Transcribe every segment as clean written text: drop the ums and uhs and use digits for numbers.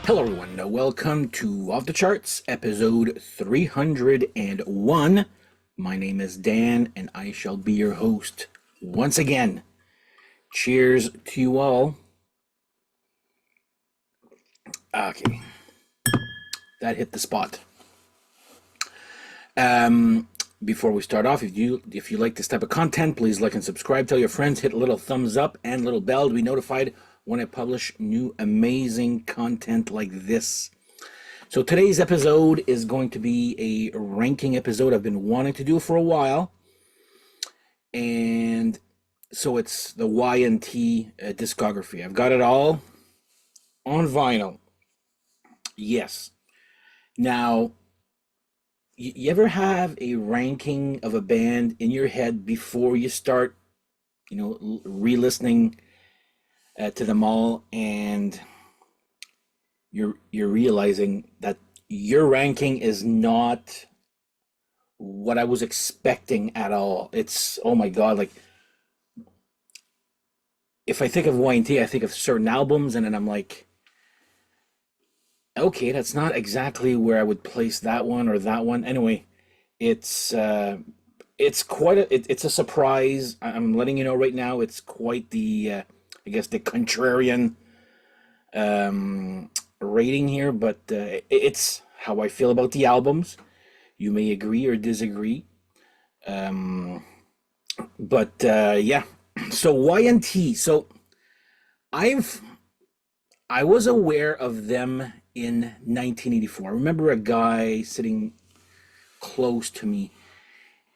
Hello, everyone. Welcome to Off the Charts, episode 301. My name is Dan, and I shall be your host once again. Cheers to you all. Okay, that hit the spot. Before we start off, if you like this type of content, please like and subscribe. Tell your friends, hit a little thumbs up and little bell to be notified when I publish new amazing content like this. So today's episode is going to be a ranking episode I've been wanting to do for a while. And so it's the YNT discography. I've got it all on vinyl. Yes. Now, you ever have a ranking of a band in your head before you start, re-listening to them all, and you're realizing that your ranking is not what I was expecting at all. It's, oh my God, like if I think of YNT, I think of certain albums, and then I'm like, okay, that's not exactly where I would place that one or that one. Anyway, it's it's a surprise. I'm letting you know right now. It's quite the I guess the contrarian rating here, but it's how I feel about the albums. You may agree or disagree, um, but yeah. So YNT. So I've I was aware of them in 1984. I remember a guy sitting close to me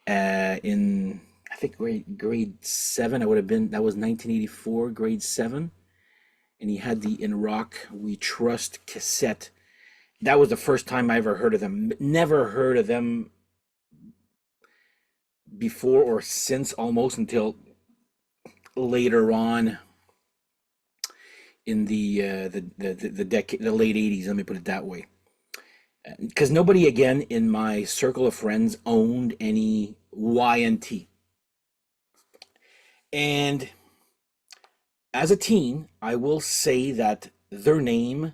in, I think, grade 7. I would have been, that was 1984, grade 7. And he had the In Rock We Trust cassette. That was the first time I ever heard of them. Never heard of them before or since, almost until later on in the decade, the late 80s, let me put it that way. Because nobody, again, in my circle of friends owned any YNT. And as a teen, I will say that their name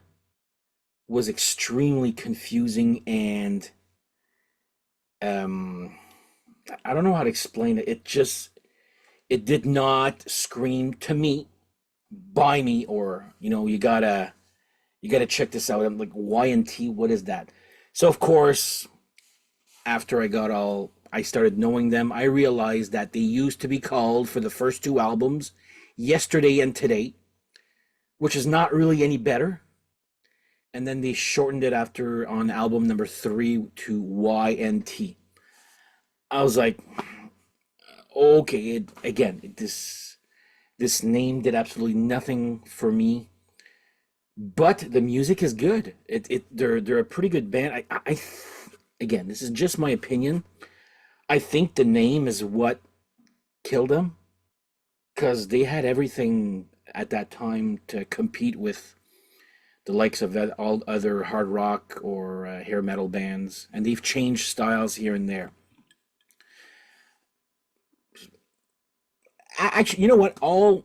was extremely confusing, and um, I don't know how to explain it. It did not scream to me, buy me, or you gotta check this out. I'm like, YNT, what is that? So of course, after I started knowing them, I realized that they used to be called, for the first two albums, Yesterday and Today, which is not really any better. And then they shortened it after on album number 3 to YNT. I was like, okay, this name did absolutely nothing for me, but the music is good. They're a pretty good band. Again, this is just my opinion. I think the name is what killed them, because they had everything at that time to compete with the likes of all other hard rock or hair metal bands, and they've changed styles here and there. Actually, you know what? All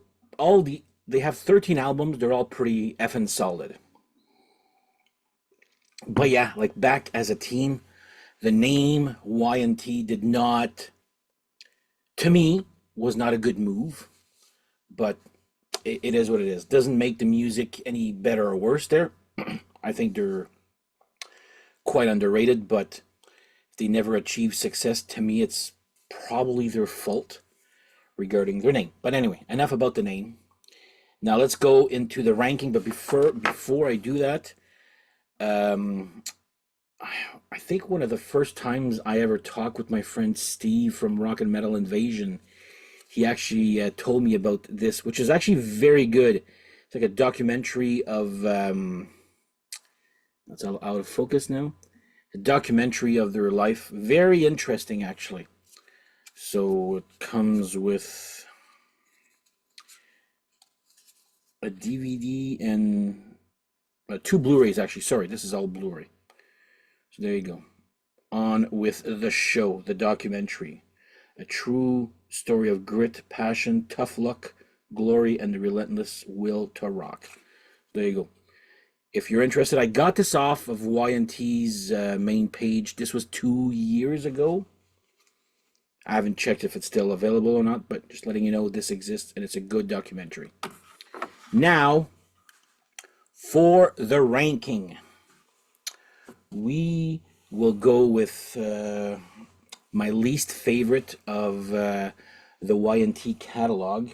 they have 13 albums. They're all pretty effing solid. But yeah, like back as a teen, the name YNT did not, to me, was not a good move. But it is what it is. Doesn't make the music any better or worse there. I think they're quite underrated, but if they never achieve success, to me, it's probably their fault regarding their name. But anyway, enough about the name. Now let's go into the ranking. But before I do that, um, I think one of the first times I ever talked with my friend Steve from Rock and Metal Invasion, he actually told me about this, which is actually very good. It's like a documentary of that's out of focus now. A documentary of their life, very interesting actually. So it comes with a DVD and two Blu-rays actually. Sorry, this is all Blu-ray. So there you go. On with the show, the documentary. A true story of grit, passion, tough luck, glory, and the relentless will to rock. There you go. If you're interested, I got this off of YNT's main page. This was 2 years ago. I haven't checked if it's still available or not, but just letting you know this exists and it's a good documentary. Now, for the ranking, we will go with my least favorite of the YNT catalog,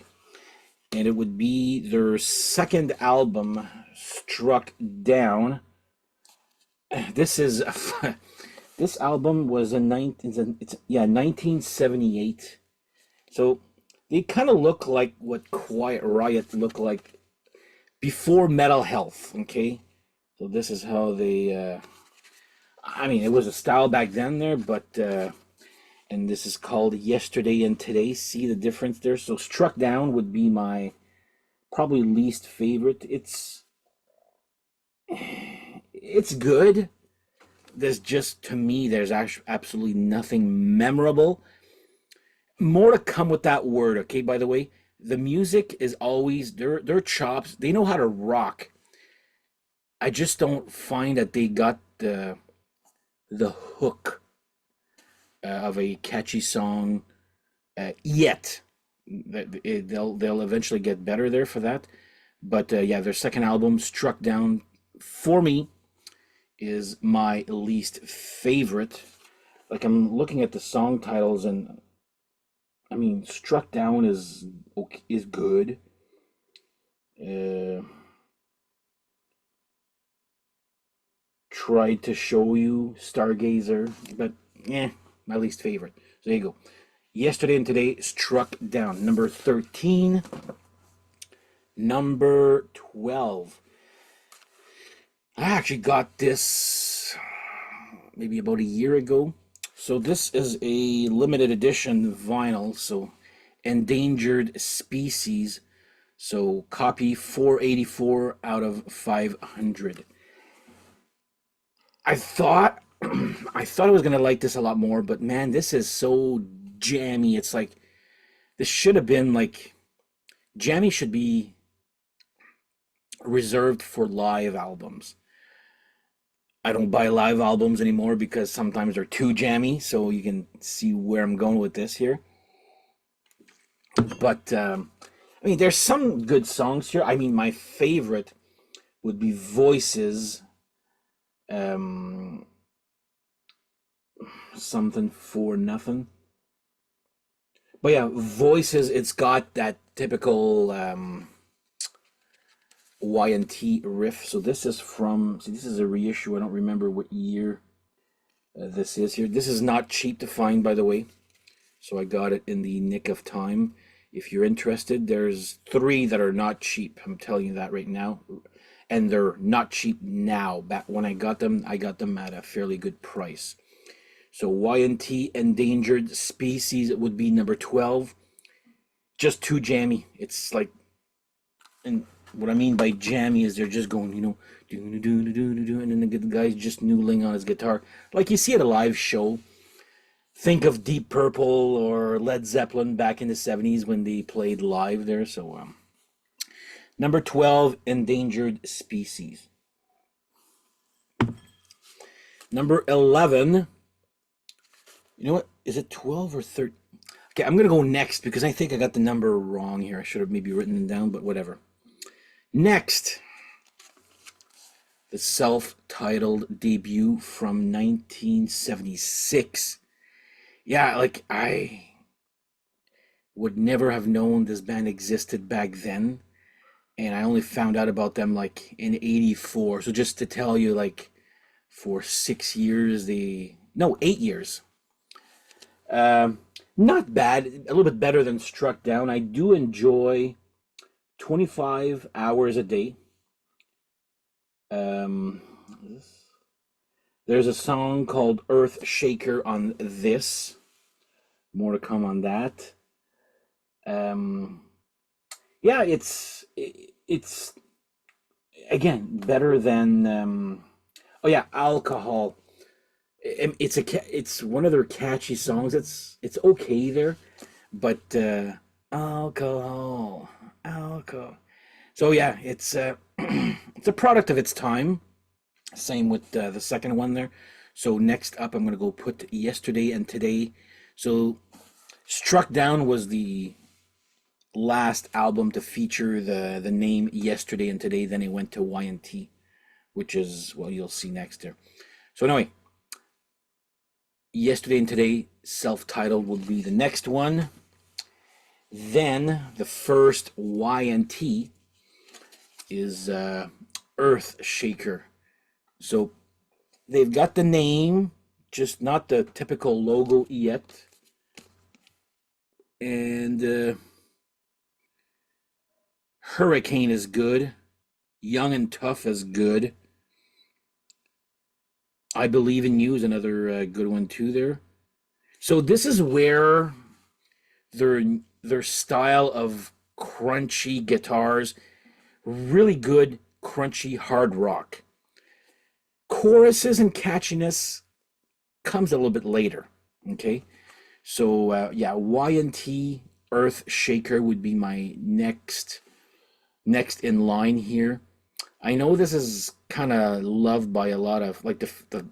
and it would be their second album, Struck Down. This is this album was in 1978. So they kind of look like what Quiet Riot looked like before Metal Health. Okay, so this is how they. I mean, it was a style back then there, but and this is called Yesterday and Today. See the difference there? So Struck Down would be my probably least favorite. It's good. There's just, to me, there's actually absolutely nothing memorable. More to come with that word, okay? By the way, the music is always their chops. They know how to rock. I just don't find that they got the hook of a catchy song yet. They'll eventually get better there for that. But yeah, their second album, Struck Down, for me, is my least favorite. Like, I'm looking at the song titles, and I mean, Struck Down is good. Uh, Tried to Show You, Stargazer, but my least favorite. So there you go. Yesterday and Today, Struck Down. Number 13. Number 12. I actually got this maybe about a year ago. So this is a limited edition vinyl. So Endangered Species. So copy 484 out of 500. I thought I thought I was gonna like this a lot more, but man, this is so jammy. It's like this should have been like jammy should be reserved for live albums. I don't buy live albums anymore because sometimes they're too jammy, so you can see where I'm going with this here. But I mean, there's some good songs here. I mean, my favorite would be Voices, um, something for nothing. But yeah, Voices, it's got that typical Y&T riff. So this is see, this is a reissue. I don't remember what year this is here. This is not cheap to find, by the way. So I got it in the nick of time. If you're interested, there's 3 that are not cheap. I'm telling you that right now. And they're not cheap now. Back when I got them at a fairly good price. So Y&T Endangered Species would be number 12. Just too jammy. It's like, and what I mean by jammy is they're just going, and then the guy's just noodling on his guitar. Like you see at a live show. Think of Deep Purple or Led Zeppelin back in the 70s when they played live there. So, number 12, Endangered Species. Number 11, you know what? Is it 12 or 13? Okay, I'm going to go next because I think I got the number wrong here. I should have maybe written them down, but whatever. Next, the self-titled debut from 1976. Yeah, like I would never have known this band existed back then, and I only found out about them like in '84. So just to tell you, like for 6 years, 8 years. Not bad, a little bit better than Struck Down. I do enjoy 25 hours a day. Um, there's a song called Earthshaker on this. More to come on that. Um, yeah, it's again better than oh yeah, Alcohol. It's one of their catchy songs. It's okay there, but alcohol. So yeah, it's It's a product of its time. Same with the second one there. So next up, I'm gonna go put Yesterday and Today. So Struck Down was the last album to feature the name Yesterday and Today. Then it went to YNT, which is, well, you'll see next there. So anyway, Yesterday and Today, self-titled, would be the next one. Then the first YNT is Earthshaker. So they've got the name, just not the typical logo yet. And Hurricane is good. Young and Tough is good. I Believe in You is another good one too there. So this is where their their style of crunchy guitars, really good crunchy hard rock. Choruses and catchiness comes a little bit later. Okay, so yeah, YNT Earthshaker would be my next in line here. I know this is kind of loved by a lot of, like, the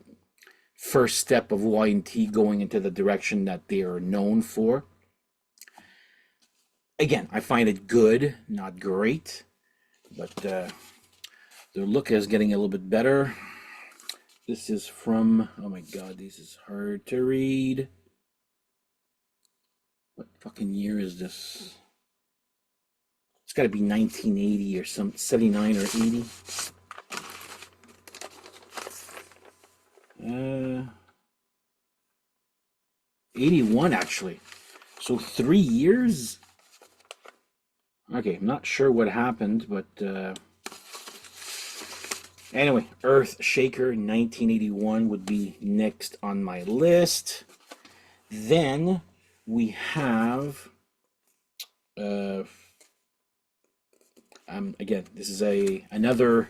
first step of YNT going into the direction that they are known for. Again, I find it good, not great, but their look is getting a little bit better. This is from, oh my god, this is hard to read. What fucking year is this? It's got to be 1980 or some 79 or 80. 81 actually. So 3 years. Okay, I'm not sure what happened, but anyway, Earthshaker 1981 would be next on my list. Then we have again, this is another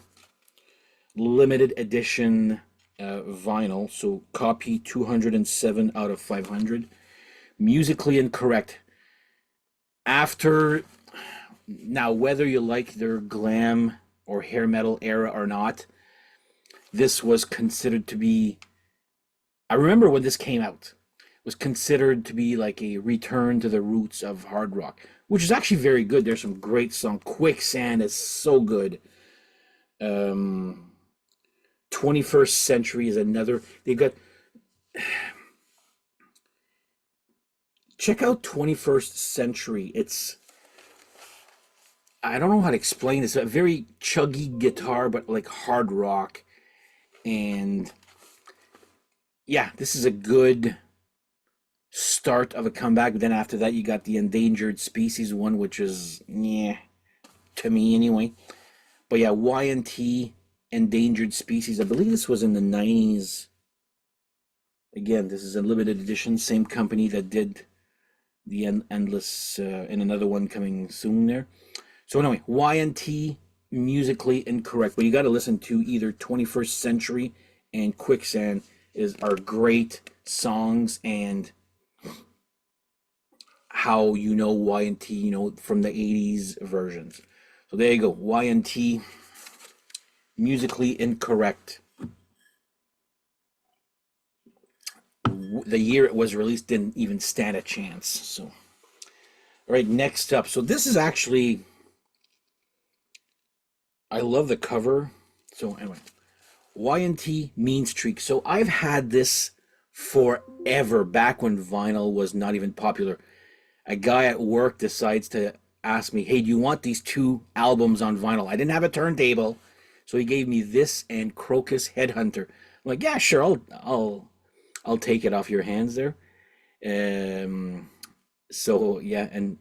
limited edition vinyl, so copy 207 out of 500. Musically Incorrect. After, now, whether you like their glam or hair metal era or not, this was considered to be, I remember when this came out, was considered to be like a return to the roots of hard rock, which is actually very good. There's some great songs. Quicksand is so good. 21st Century is another. They got, check out 21st Century. It's, I don't know how to explain this. A very chuggy guitar, but like hard rock. And yeah, this is a good start of a comeback. But then after that, you got the Endangered Species one, which is, yeah, to me anyway. But yeah, YNT Endangered Species. I believe this was in the 90s. Again, this is a limited edition. Same company that did the Endless, and another one coming soon there. So anyway, YNT, Musically Incorrect. But you got to listen to either 21st Century and Quicksand are great songs, and how you know YNT, you know, from the 80s versions. So there you go, YNT, Musically Incorrect. The year it was released didn't even stand a chance. So, all right, next up. So this is actually, I love the cover. So anyway, YNT Mean Streak. So I've had this forever, back when vinyl was not even popular. A guy at work decides to ask me, hey, do you want these two albums on vinyl? I didn't have a turntable, so he gave me this and Crocus Headhunter. I'm like, yeah, sure, I'll take it off your hands there. So yeah, and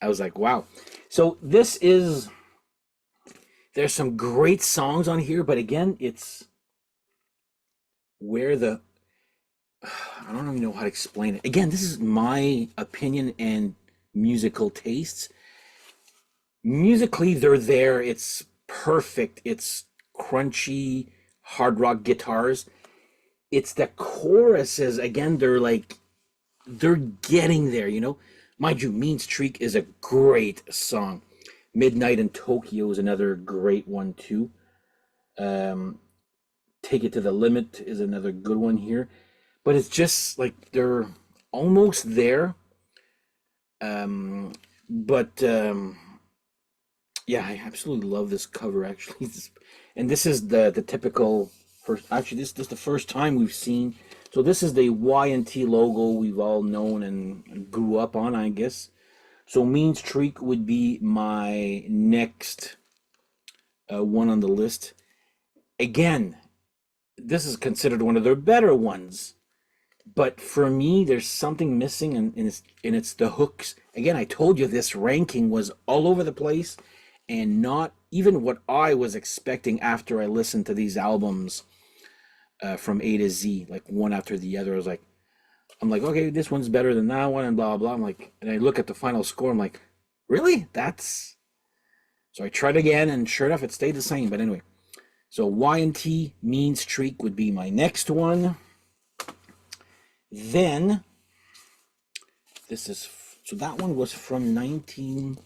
I was like, wow. So this is, there's some great songs on here, but again, it's where the, I don't even know how to explain it. Again, this is my opinion and musical tastes. Musically, they're there. It's perfect. It's crunchy, hard rock guitars. It's the choruses. Again, they're getting there, you know? Mind you, Mean Streak is a great song. Midnight in Tokyo is another great one too. Um, Take It to the Limit is another good one here. But it's just like they're almost there. Um, but yeah, I absolutely love this cover actually. And this is the typical first. Actually, this is the first time we've seen. So this is the Y&T logo we've all known and grew up on, I guess. So Mean Streak would be my next one on the list. Again, this is considered one of their better ones. But for me, there's something missing, and it's the hooks. Again, I told you this ranking was all over the place, and not even what I was expecting after I listened to these albums from A to Z, like one after the other. I'm like, okay, this one's better than that one, and blah blah. I'm like, and I look at the final score. I'm like, really? That's so. I tried again, and sure enough, it stayed the same. But anyway, so Y&T Mean Streak would be my next one. Then this is so that one was from 19.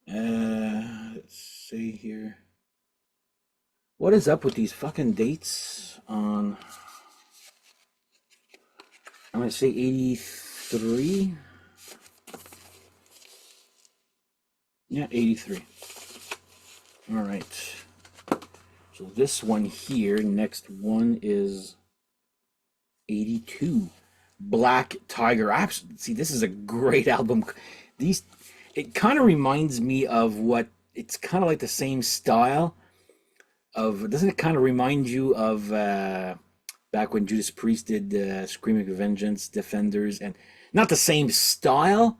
Let's see here. What is up with these fucking dates on? I'm gonna say 83. Yeah, 83. All right. So this one here, next one is 82. Black Tiger. See, this is a great album. It kind of reminds me of what, it's kind of like the same style of, doesn't it kind of remind you of back when Judas Priest did Screaming Vengeance, Defenders, and not the same style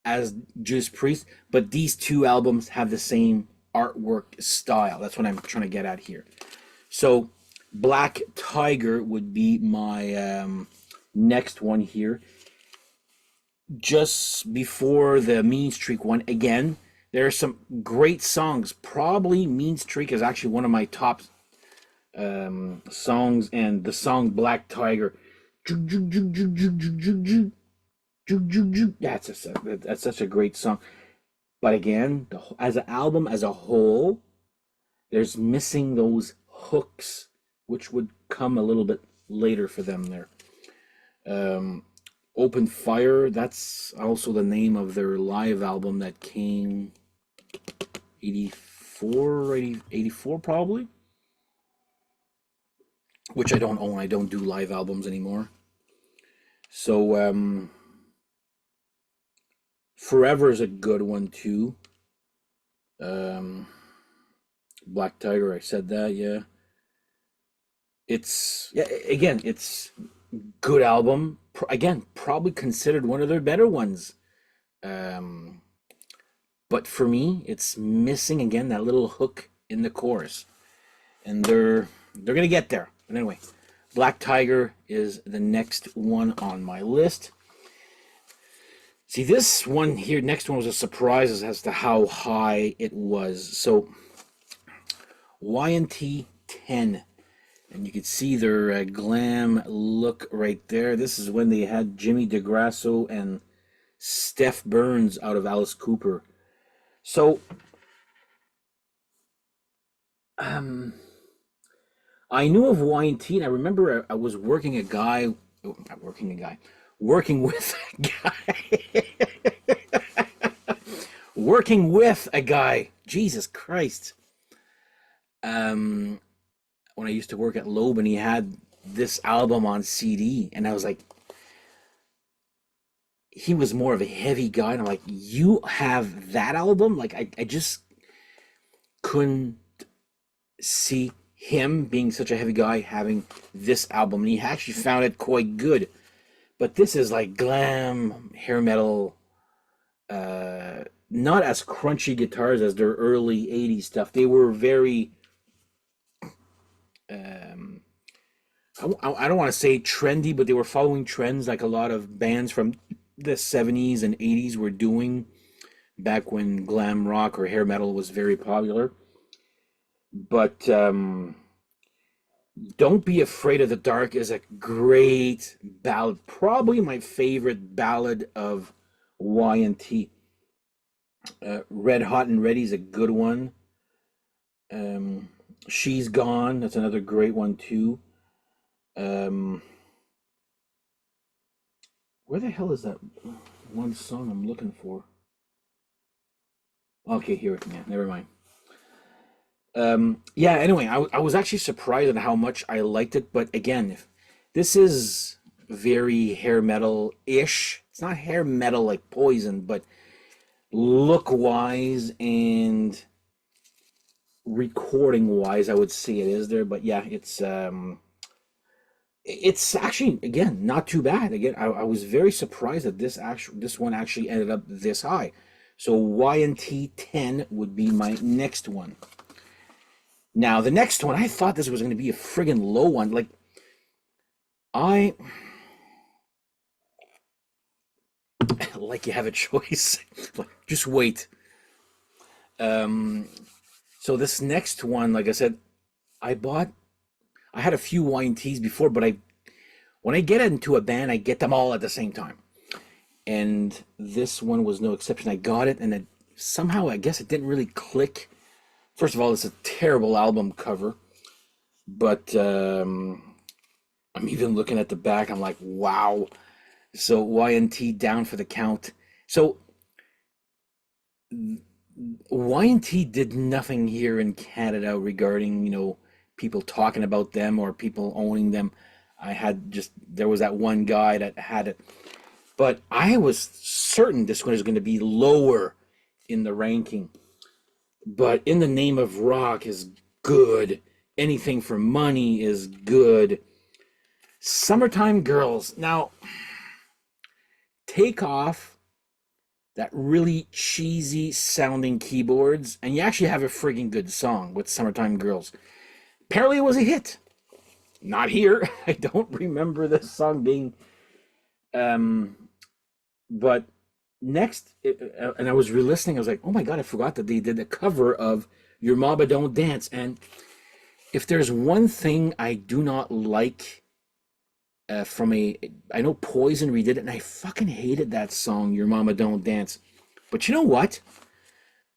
as Judas Priest, but these two albums have the same artwork style. That's what I'm trying to get at here. So Black Tiger would be my next one here. Just before the Mean Streak one, again, there are some great songs. Probably Mean Streak is actually one of my top songs, and the song Black Tiger. That's such a great song. But again, as an album as a whole, there's missing those hooks, which would come a little bit later for them there. Open Fire, that's also the name of their live album that came 84 probably, which I don't own. I don't do live albums anymore. So Forever is a good one too. Black Tiger, I said that, yeah. It's good album. Again, probably considered one of their better ones. But for me, it's missing again that little hook in the chorus, and they're gonna get there. But anyway, Black Tiger is the next one on my list. See, this one here, next one was a surprise as to how high it was. So Y&T 10. And you can see their glam look right there. This is when they had Jimmy DeGrasso and Steph Burns out of Alice Cooper. So, I knew of Y&T, and I remember I was working with a guy. Working with a guy. Jesus Christ. When I used to work at Loeb, and he had this album on CD, and I was like, he was more of a heavy guy, and I'm like, you have that album? Like, I just couldn't see him being such a heavy guy having this album, and he actually found it quite good. But this is like glam hair metal, not as crunchy guitars as their early 80s stuff. They were very I don't want to say trendy, but they were following trends like a lot of bands from the 70s and 80s were doing back when glam rock or hair metal was very popular. But Don't Be Afraid of the Dark is a great ballad, probably my favorite ballad of Y&T. Red Hot and Ready is a good one. Um, She's Gone. That's another great one too. Um, where the hell is that one song I'm looking for? Okay, here it. Yeah, never mind. Yeah. Anyway, I was actually surprised at how much I liked it. But again, if this is very hair metal ish. It's not hair metal like Poison, but look wise and recording wise, I would say it is there. But yeah, it's actually again not too bad. Again, I was very surprised that this one actually ended up this high. So YNT 10 would be my next one. Now the next one, I thought this was going to be a friggin' low one. I like you have a choice. Just wait. Um, so this next one, like I said, I bought. I had a few YNTs before, but I when I get into a band, I get them all at the same time. And this one was no exception. I got it, and it somehow I guess it didn't really click. First of all, it's a terrible album cover, but I'm even looking at the back. I'm like, wow. So YNT down for the count. So YNT did nothing here in Canada regarding people talking about them or people owning them. I had just there was that one guy that had it, but I was certain this one is going to be lower in the ranking. But In the Name of Rock is good. Anything for Money is good. Summertime Girls. Now, take off that really cheesy sounding keyboards, and you actually have a frigging good song with Summertime Girls. Apparently, it was a hit. Not here. I don't remember this song being. Um, but next, and I was re-listening. I was like, oh my god, I forgot that they did a cover of Your Mama Don't Dance. And if there's one thing I do not like I know Poison redid it, and I fucking hated that song, Your Mama Don't Dance. But you know what?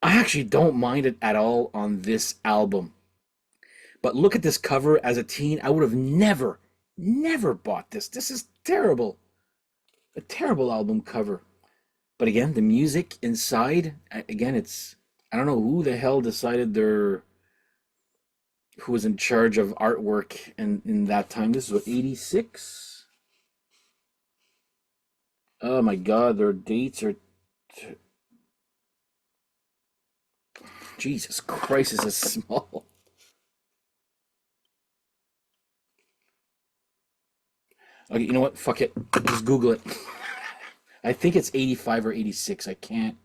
I actually don't mind it at all on this album. But look at this cover as a teen. I would have never bought this. This is terrible. A terrible album cover. But again, the music inside, again, I don't know who the hell decided who was in charge of artwork in that time. This is what, 86? Oh my god, their dates are. Jesus Christ, this is small. Okay, you know what? Fuck it. Just Google it. I think it's 85 or 86. I can't.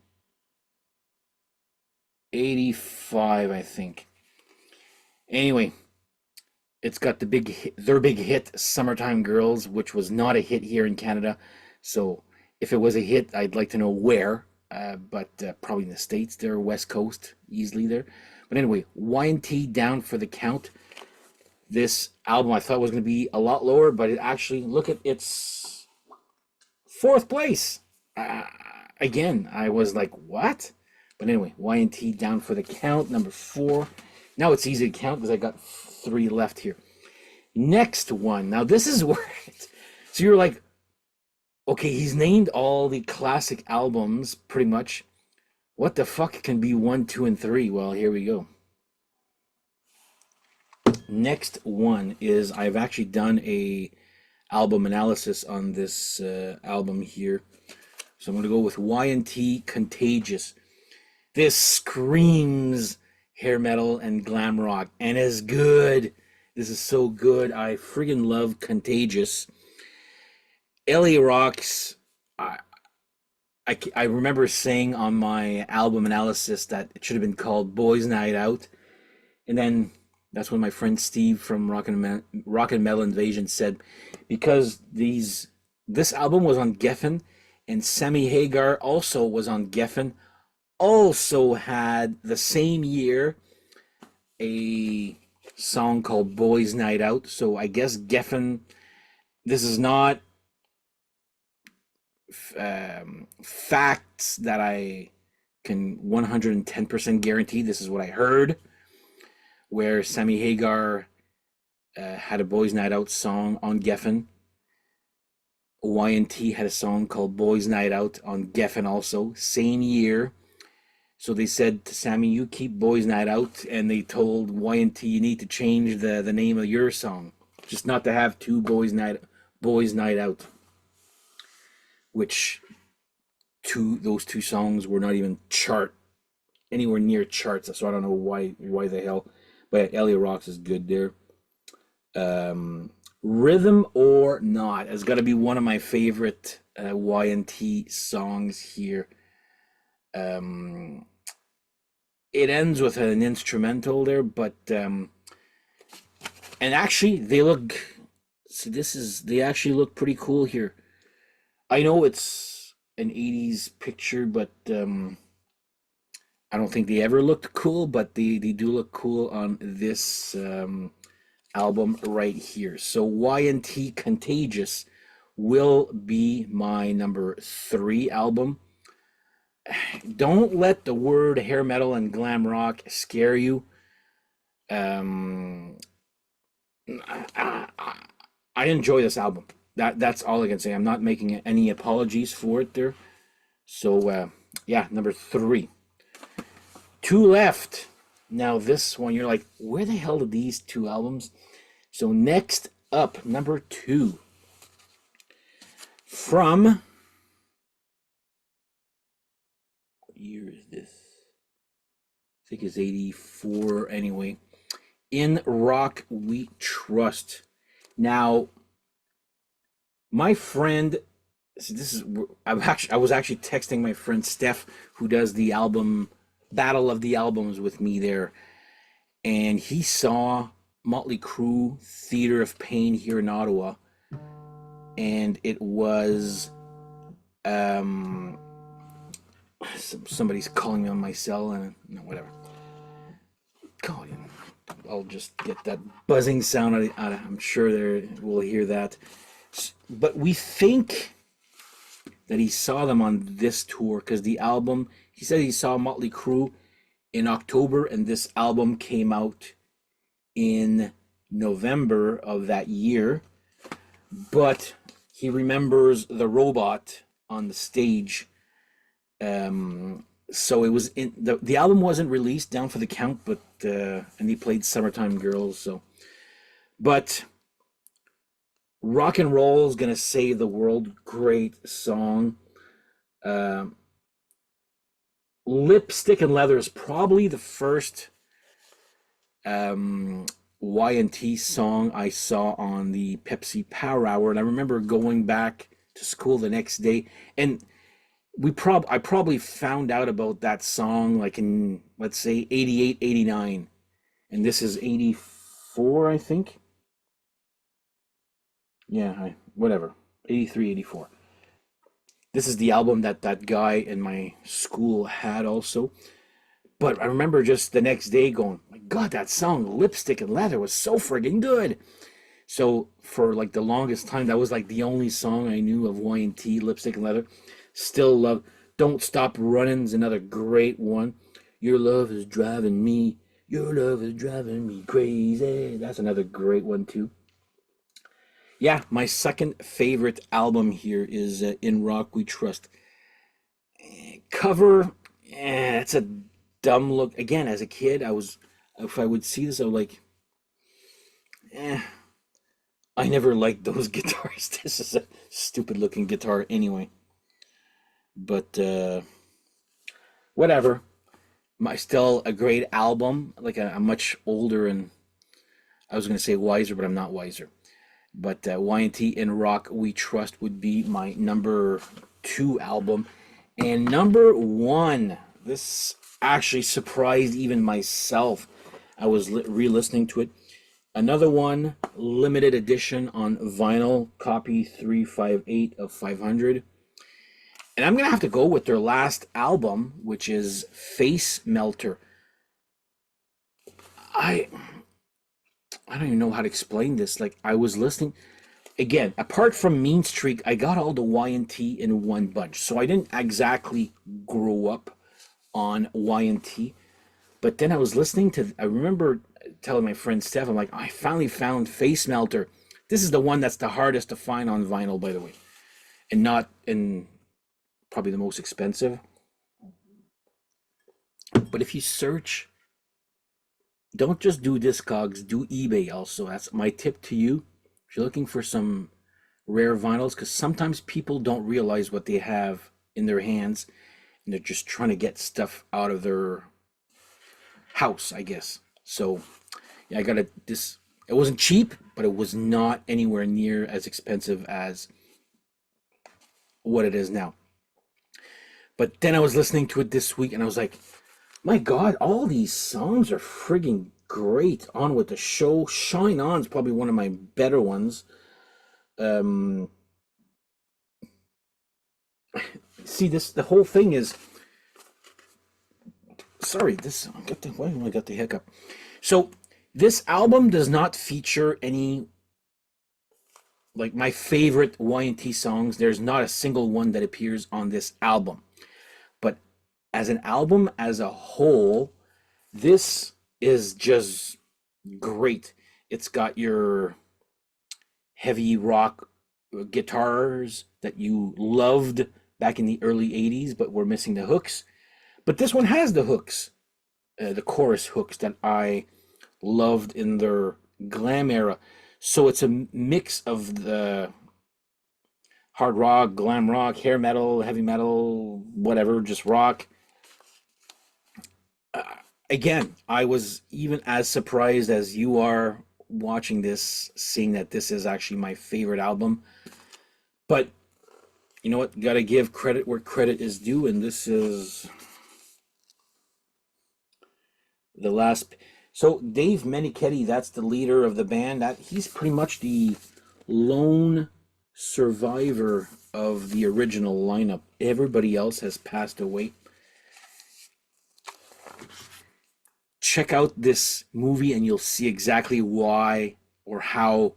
85, I think. Anyway, it's got their big hit, Summertime Girls, which was not a hit here in Canada. So if it was a hit, I'd like to know where. But probably in the States, they're West Coast, easily there. But anyway, Y&T down for the count. This album I thought was going to be a lot lower, but it actually, look at its fourth place. Again, I was like, what? But anyway, Y&T down for the count, number 4. Now it's easy to count because I got 3 left here. Next one. Now this is where so you're like, okay, he's named all the classic albums pretty much. What the fuck can be 1, 2, and 3? Well, here we go. Next one is I've actually done a album analysis on this album here. So I'm going to go with Y&T Contagious. This screams hair metal and glam rock and is good. This is so good. I friggin' love Contagious. LA Rocks. I remember saying on my album analysis that it should have been called Boys Night Out. And then that's when my friend Steve from Rock and Metal Invasion said, because this album was on Geffen, and Sammy Hagar also was on Geffen, also had the same year a song called Boys Night Out. So I guess Geffen, this is not facts that I can 110% guarantee this is what I heard, where Sammy Hagar had a Boys Night Out song on Geffen. YNT had a song called Boys Night Out on Geffen also, same year. So they said to Sammy, you keep Boys Night Out, and they told YNT, you need to change the name of your song, just not to have two Boys Night Out, which those two songs were not even anywhere near charts, so I don't know why the hell. But Elliot Rocks is good there. Rhythm or Not has got to be one of my favorite YNT songs here. It ends with an instrumental there, but and actually they actually look pretty cool here. I know it's an 80s picture, but I don't think they ever looked cool, but they do look cool on this album right here. So YNT Contagious will be my number 3 album. Don't let the word hair metal and glam rock scare you. I enjoy this album. That's all I can say. I'm not making any apologies for it there. So yeah, number 3. 2 left. Now this one, you're like, where the hell did these 2 albums? So next up, number 2. From, what year is this? I think it's 84 anyway. In Rock We Trust. Now, my friend, I was actually texting my friend Steph, who does the album Battle of the Albums with me there, and he saw Motley Crue Theater of Pain here in Ottawa, and it was somebody's calling me on my cell, and no, whatever. Call in. I'll just get that buzzing sound out of, I'm sure we'll hear that. But we think that he saw them on this tour because the album, he said he saw Motley Crue in October, and this album came out in November of that year. But he remembers the robot on the stage. So it was in the album wasn't released, Down for the Count, but and he played Summertime Girls. So, but Rock and Roll is gonna save the world. Great song. Lipstick and Leather is probably the first Y&T song I saw on the Pepsi Power Hour, and I remember going back to school the next day, and I probably found out about that song like in, let's say, 88, 89, and this is 84, I think. Yeah, whatever, 83, 84. This is the album that guy in my school had also. But I remember just the next day going, my God, that song, Lipstick and Leather, was so friggin' good. So for like the longest time, that was like the only song I knew of Y&T, Lipstick and Leather. Still love Don't Stop Running's another great one. Your love is driving me crazy. That's another great one too. Yeah, my second favorite album here is In Rock We Trust. Cover, it's a dumb look. Again, as a kid, if I would see this, I would like, I never liked those guitars. This is a stupid looking guitar anyway. But whatever. Still a great album. Like I'm much older, and I was going to say wiser, but I'm not wiser. But Y&T In Rock We Trust would be my number 2 album. And number 1, this actually surprised even myself. I was re-listening to it. Another one, limited edition on vinyl, copy 358 of 500. And I'm going to have to go with their last album, which is Face Melter. I don't even know how to explain this. Like, I was listening. Again, apart from Mean Streak, I got all the Y&T in one bunch. So I didn't exactly grow up on YNT. But then I was listening to, I remember telling my friend Steph, I'm like, I finally found Face Melter. This is the one that's the hardest to find on vinyl, by the way, and not in probably the most expensive. But if you search, don't just do Discogs, do eBay also. That's my tip to you. If you're looking for some rare vinyls, because sometimes people don't realize what they have in their hands, and they're just trying to get stuff out of their house, I guess. So yeah, I got this. It wasn't cheap, but it was not anywhere near as expensive as what it is now. But then I was listening to it this week, and I was like, my God, all these songs are frigging great. On with the show. Shine On is probably one of my better ones. Um, see, the whole thing is. Sorry, why do I got the hiccup? So this album does not feature any like my favorite YNT songs. There's not a single one that appears on this album. But as an album as a whole, this is just great. It's got your heavy rock guitars that you loved back in the early 80s, but were missing the hooks. But this one has the hooks, the chorus hooks that I loved in their glam era. So it's a mix of the hard rock, glam rock, hair metal, heavy metal, whatever, just rock. Again, I was even as surprised as you are watching this, seeing that this is actually my favorite album. But you know what? Gotta give credit where credit is due, and this is the last. So Dave Meniketti, that's the leader of the band. That he's pretty much the lone survivor of the original lineup. Everybody else has passed away. Check out this movie and you'll see exactly why or how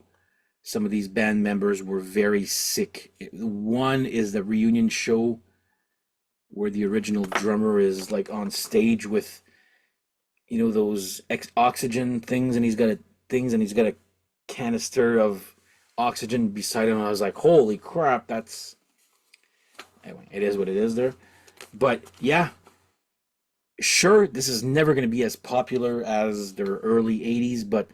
some of these band members were very sick. One is the reunion show where the original drummer is like on stage with those oxygen things, and he's got a canister of oxygen beside him. I was like, holy crap, that's anyway, it is what it is there. But yeah, sure, this is never going to be as popular as their early 80s, but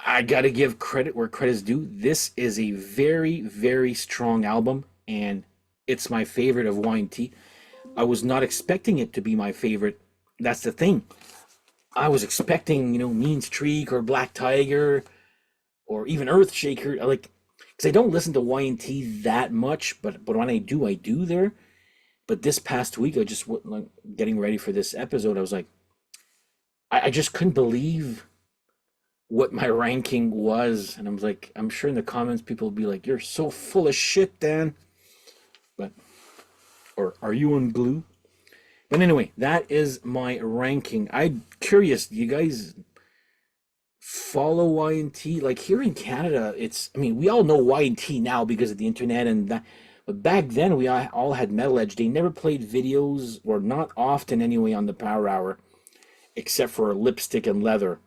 I gotta give credit where credit's due. This is a very, very strong album, and it's my favorite of YNT. I was not expecting it to be my favorite. That's the thing. I was expecting, Mean Streak or Black Tiger or even Earthshaker. Because I don't listen to YNT that much, but when I do there. But this past week, I just like getting ready for this episode. I was like, I just couldn't believe what my ranking was, and I was like, I'm sure in the comments people will be like, "You're so full of shit, Dan." But or are you on glue? But anyway, that is my ranking. I'm curious, do you guys follow YNT? Like here in Canada, we all know YNT now because of the internet and that. But back then, we all had Metal Edge. They never played videos, or not often anyway, on the Power Hour, except for Lipstick and Leather.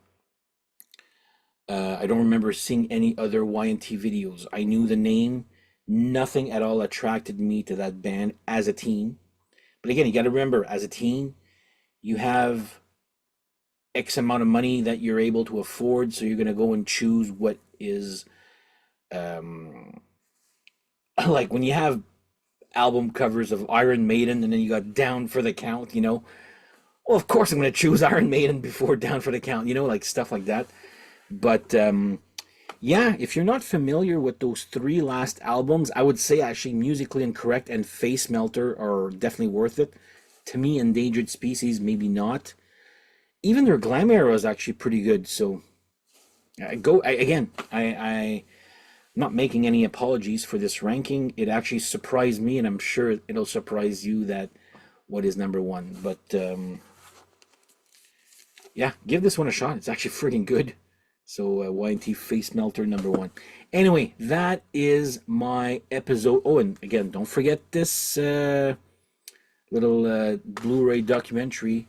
I don't remember seeing any other YNT videos. I knew the name. Nothing at all attracted me to that band as a teen. But again, you got to remember, as a teen, you have X amount of money that you're able to afford, so you're going to go and choose what is, like when you have album covers of Iron Maiden and then you got Down for the Count, well, of course I'm going to choose Iron Maiden before Down for the Count, like stuff like that. But yeah, if you're not familiar with those three last albums, I would say actually Musically Incorrect and Face Melter are definitely worth it. To me, Endangered Species, maybe not. Even their glam era is actually pretty good. So I'm not making any apologies for this ranking. It actually surprised me, and I'm sure it'll surprise you that what is number one. But yeah, give this one a shot. It's actually freaking good. So YNT Face Melter number one. Anyway, that is my episode. Oh, and again, don't forget this Little Blu-ray documentary,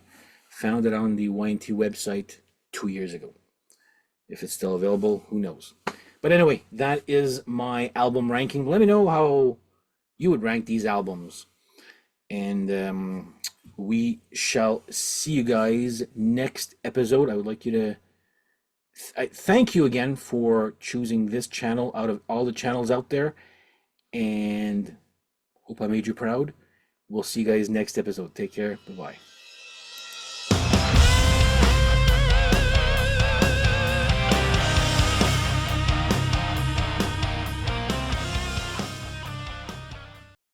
found it on the YNT website 2 years ago. If it's still available, who knows? But anyway, that is my album ranking. Let me know how you would rank these albums. And we shall see you guys next episode. I would like you to thank you again for choosing this channel out of all the channels out there. And hope I made you proud. We'll see you guys next episode. Take care. Bye-bye.